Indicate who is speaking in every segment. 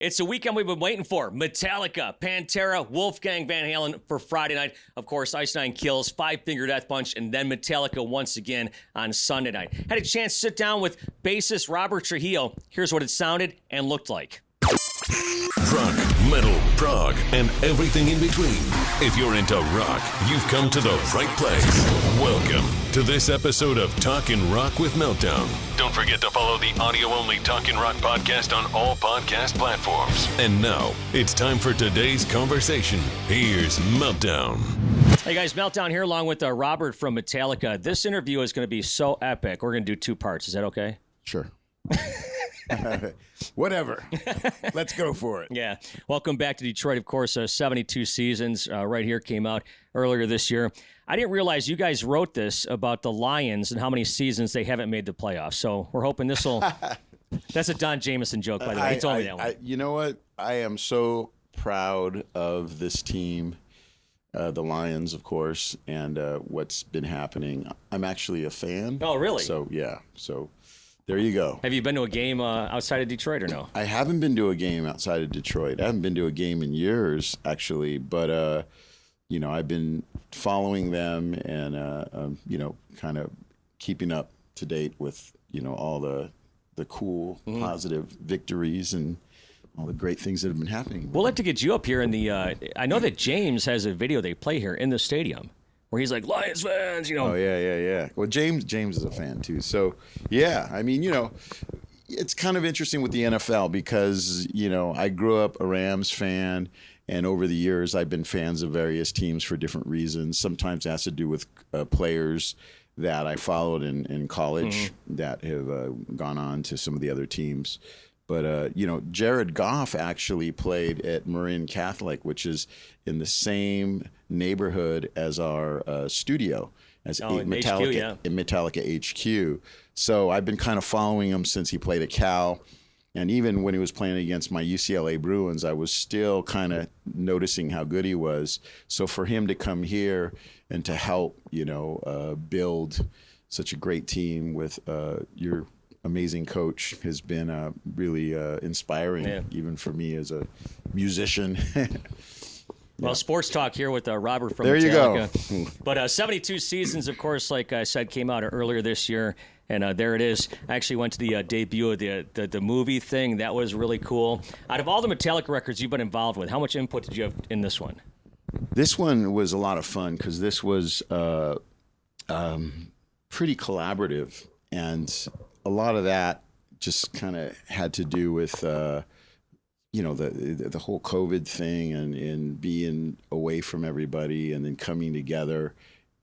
Speaker 1: It's a weekend we've been waiting for. Metallica, Pantera, Wolfgang Van Halen for Friday night. Of course, Ice Nine Kills, Five Finger Death Punch, and then Metallica once again on Sunday night. Had a chance to sit down with bassist Robert Trujillo. Here's what it sounded and looked like.
Speaker 2: Rock, metal, prog, and everything in between. If you're into rock, you've come to the right place. Welcome to this episode of Talkin' Rock with Meltdown. Don't forget to follow the audio-only Talkin' Rock podcast on all podcast platforms. And now, it's time for today's conversation. Here's Meltdown.
Speaker 1: Hey guys, Meltdown here along with Robert from Metallica. This interview is going to be so epic. We're going to do two parts. Is that okay?
Speaker 3: Sure. Whatever. Let's go for it.
Speaker 1: Yeah. Welcome back to Detroit. Of course, 72 Seasons right here came out earlier this year. I didn't realize you guys wrote this about the Lions and how many seasons they haven't made the playoffs. So we're hoping this will... That's a Don Jameson joke, by the way. He told me that one.
Speaker 3: You know what? I am so proud of this team, the Lions, of course, and what's been happening. I'm actually a fan.
Speaker 1: Oh, really?
Speaker 3: So, yeah. So... there you go.
Speaker 1: Have you been to a game outside of Detroit or no?
Speaker 3: I haven't been to a game outside of Detroit. I haven't been to a game in years, actually. But, I've been following them and, kind of keeping up to date with, all the cool, positive victories and all the great things that have been happening.
Speaker 1: We'll have to get you up here in the I know that James has a video they play here in the stadium where he's like, Lions fans,
Speaker 3: Oh, yeah. Well, James is a fan, too. So, yeah, I mean, it's kind of interesting with the NFL because, I grew up a Rams fan, and over the years I've been fans of various teams for different reasons. Sometimes it has to do with players that I followed in college that have gone on to some of the other teams. But, Jared Goff actually played at Marin Catholic, which is in the same neighborhood as our studio, as Metallica,
Speaker 1: HQ, yeah.
Speaker 3: in Metallica HQ. So I've been kind of following him since he played at Cal. And even when he was playing against my UCLA Bruins, I was still kind of noticing how good he was. So for him to come here and to help, build such a great team with your amazing coach has been really inspiring, even for me as a musician.
Speaker 1: Well, sports talk here with Robert from
Speaker 3: there
Speaker 1: Metallica.
Speaker 3: You go.
Speaker 1: But 72 Seasons, of course, like I said, came out earlier this year, and there it is. I actually went to the debut of the movie thing. That was really cool. Out of all the Metallica records you've been involved with, how much input did you have in this one?
Speaker 3: This one was a lot of fun because this was pretty collaborative, and a lot of that just kind of had to do with the whole COVID thing and being away from everybody and then coming together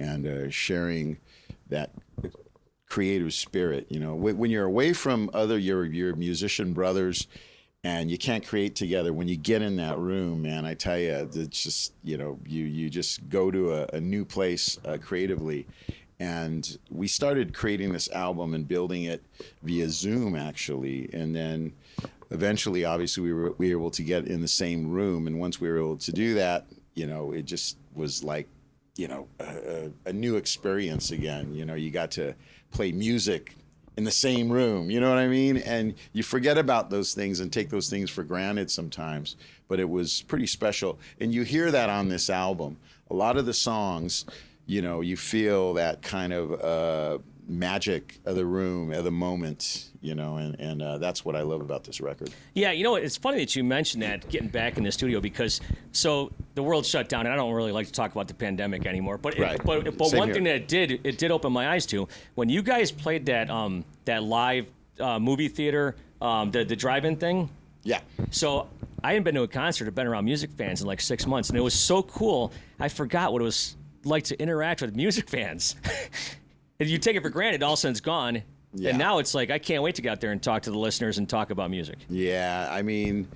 Speaker 3: and sharing that creative spirit. When you're away from your musician brothers and you can't create together, when you get in that room, man, I tell you, it's just, you just go to a new place creatively. And we started creating this album and building it via Zoom, actually. And then eventually, obviously, we were able to get in the same room. And once we were able to do that, it just was like, a new experience again. You got to play music in the same room, you know what I mean? And you forget about those things and take those things for granted sometimes. But it was pretty special. And you hear that on this album. A lot of the songs, you feel that kind of magic of the room, of the moment, and that's what I love about this record.
Speaker 1: Yeah, it's funny that you mentioned that, getting back in the studio, because so the world shut down, and I don't really like to talk about the pandemic anymore, but
Speaker 3: right.
Speaker 1: but one thing that it did open my eyes to, when you guys played that live movie theater, the drive-in thing.
Speaker 3: Yeah.
Speaker 1: So I hadn't been to a concert. I've been around music fans in like 6 months, and it was so cool. I forgot what it was like to interact with music fans. If you take it for granted, all of a sudden it's gone. Yeah. And now it's like, I can't wait to get out there and talk to the listeners and talk about music.
Speaker 3: Yeah, I mean,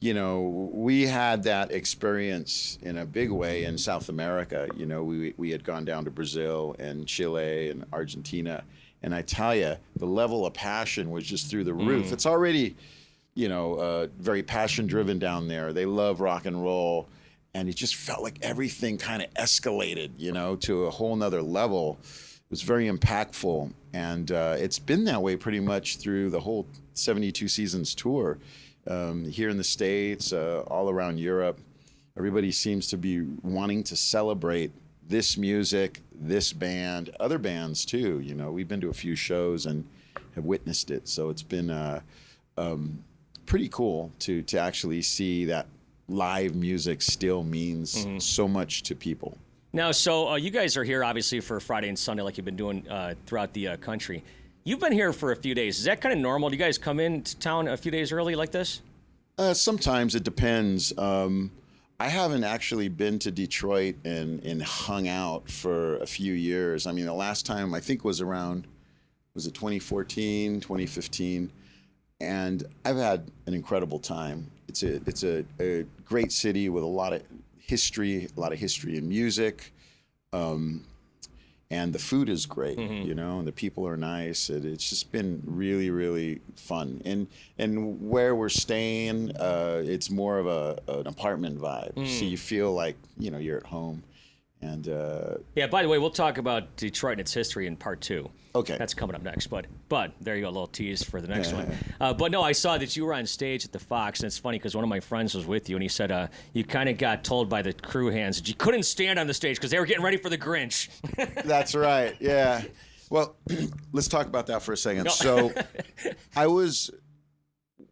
Speaker 3: we had that experience in a big way in South America. We had gone down to Brazil and Chile and Argentina. And I tell you, the level of passion was just through the roof. It's already, very passion-driven down there. They love rock and roll. And it just felt like everything kind of escalated, to a whole nother level. It was very impactful. And it's been that way pretty much through the whole 72 Seasons tour. here in the States, all around Europe. Everybody seems to be wanting to celebrate this music, this band, other bands too. You know, we've been to a few shows and have witnessed it. So it's been pretty cool to actually see that live music still means so much to people.
Speaker 1: Now, so you guys are here obviously for Friday and Sunday, like you've been doing throughout the country. You've been here for a few days. Is that kind of normal? Do you guys come into town a few days early like this?
Speaker 3: Sometimes it depends. I haven't actually been to Detroit and hung out for a few years. I mean, the last time I think was around, was it 2014, 2015? And I've had an incredible time. It's a great city with a lot of history in music. And the food is great, you know, and the people are nice. It's just been really, really fun. And where we're staying, it's more of an apartment vibe. So you feel like, you know, you're at home. And
Speaker 1: yeah, by the way, we'll talk about Detroit and its history in part 2.
Speaker 3: Okay.
Speaker 1: That's coming up next. But there you go, a little tease for the next one. But no, I saw that you were on stage at the Fox, and it's funny because one of my friends was with you, and he said you kind of got told by the crew hands that you couldn't stand on the stage because they were getting ready for the Grinch.
Speaker 3: That's right, yeah. Well, let's talk about that for a second. No. So I was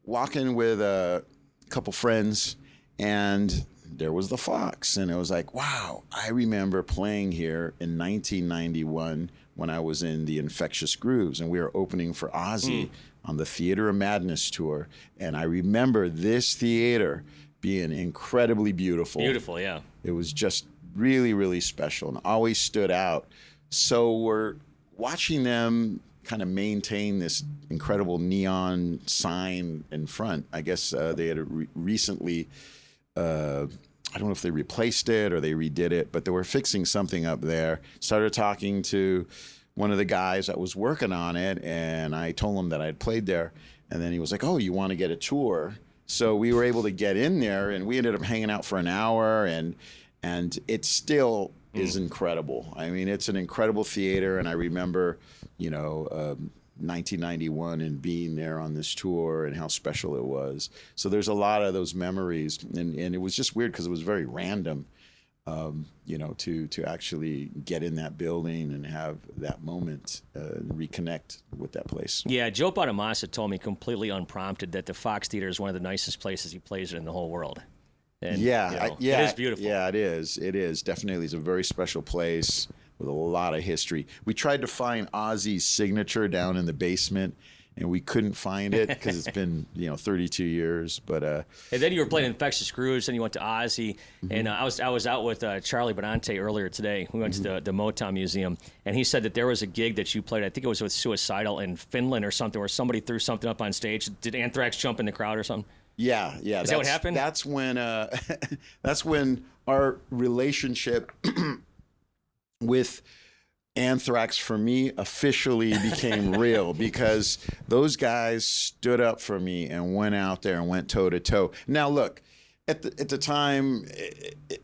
Speaker 3: walking with a couple friends, and there was the Fox, and it was like, wow, I remember playing here in 1991 when I was in the Infectious Grooves, and we were opening for Ozzy on the Theater of Madness tour. And I remember this theater being incredibly beautiful.
Speaker 1: Beautiful, yeah.
Speaker 3: It was just really, really special and always stood out. So we're watching them kind of maintain this incredible neon sign in front. I guess they had recently, I don't know if they replaced it or they redid it, but they were fixing something up there. Started talking to one of the guys that was working on it, and I told him that I'd played there. And then he was like, oh, you want to get a tour? So we were able to get in there, and we ended up hanging out for an hour, and it still is incredible. I mean, it's an incredible theater, and I remember, you know, 1991 and being there on this tour and how special it was. So there's a lot of those memories, and it was just weird because it was very random, you know, to actually get in that building and have that moment, reconnect with that place.
Speaker 1: Yeah, Joe Bonamassa told me completely unprompted that the Fox Theater is one of the nicest places he plays in the whole world. And,
Speaker 3: yeah,
Speaker 1: you know,
Speaker 3: yeah,
Speaker 1: it is beautiful.
Speaker 3: Yeah, it is. It is definitely. It's a very special place with a lot of history. We tried to find Ozzy's signature down in the basement, and we couldn't find it because it's been, you know, 32 years. But
Speaker 1: and then you were playing Infectious Grooves, and you went to Ozzy, and I was out with Charlie Benante earlier today. We went to the Motown Museum, and he said that there was a gig that you played. I think it was with Suicidal in Finland or something, where somebody threw something up on stage. Did Anthrax jump in the crowd or something?
Speaker 3: Yeah.
Speaker 1: Is that what happened?
Speaker 3: That's when that's when our relationship with Anthrax, for me, officially became real, because those guys stood up for me and went out there and went toe to toe. Now, look, at the time,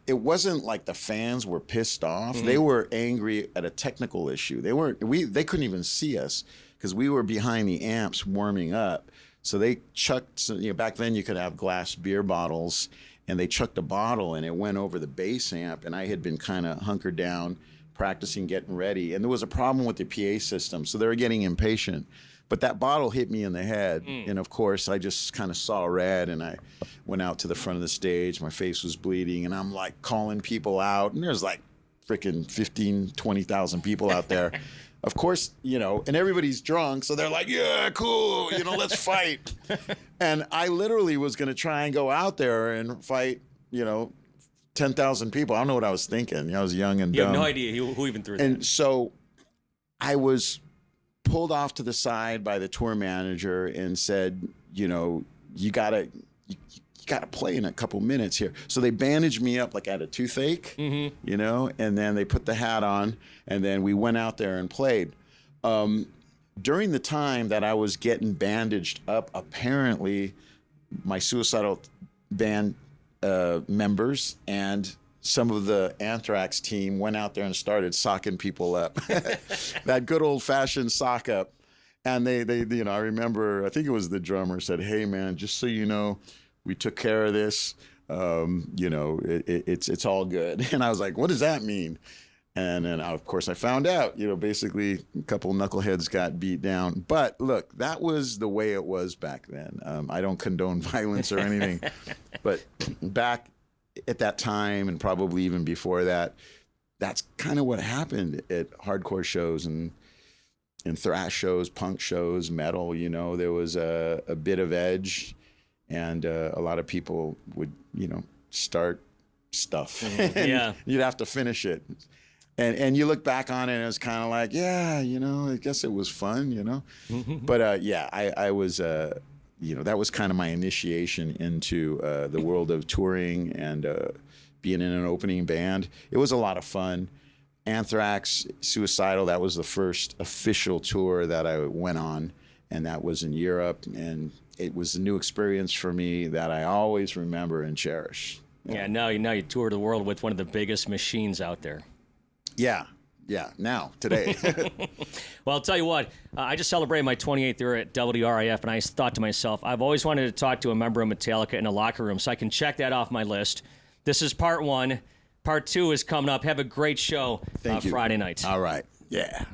Speaker 3: it wasn't like the fans were pissed off. They were angry at a technical issue. They couldn't even see us because we were behind the amps warming up. So they chucked, you know, back then you could have glass beer bottles, and they chucked a bottle and it went over the bass amp, and I had been kind of hunkered down, practicing, getting ready, and there was a problem with the PA system, so they were getting impatient. But that bottle hit me in the head, and of course I just kind of saw red, and I went out to the front of the stage. My face was bleeding, and I'm like calling people out, and there's like freaking 15, 20,000 people out there. Of course, you know, and everybody's drunk, so they're like, yeah, cool, you know, let's fight. And I literally was going to try and go out there and fight, you know, 10,000 people. I don't know what I was thinking. You know, I was young and dumb.
Speaker 1: You have no idea who even threw that.
Speaker 3: And so I was pulled off to the side by the tour manager and said, you know, you gotta play in a couple minutes here. So they bandaged me up like I had a toothache, you know, and then they put the hat on, and then we went out there and played. During the time that I was getting bandaged up, apparently my Suicidal band members and some of the Anthrax team went out there and started socking people up. That good old-fashioned sock up. And they, I remember, I think it was the drummer said, "Hey man, just so you know, we took care of this. It's all good." And I was like, "What does that mean?" And then, of course, I found out, basically a couple knuckleheads got beat down. But look, that was the way it was back then. I don't condone violence or anything. But back at that time, and probably even before that, that's kind of what happened at hardcore shows and thrash shows, punk shows, metal. There was a bit of edge, and a lot of people would, start stuff. And you'd have to finish it. And you look back on it and it was kind of like, yeah, I guess it was fun, But I was, that was kind of my initiation into the world of touring and being in an opening band. It was a lot of fun. Anthrax, Suicidal, that was the first official tour that I went on, and that was in Europe. And it was a new experience for me that I always remember and cherish.
Speaker 1: Yeah, now you tour the world with one of the biggest machines out there.
Speaker 3: Yeah, now, today.
Speaker 1: Well, I'll tell you what, I just celebrated my 28th year at WRIF, and I thought to myself, I've always wanted to talk to a member of Metallica in a locker room, so I can check that off my list. This is part one. Part two is coming up. Have a great show
Speaker 3: Thank you.
Speaker 1: Friday night.
Speaker 3: All right. Yeah.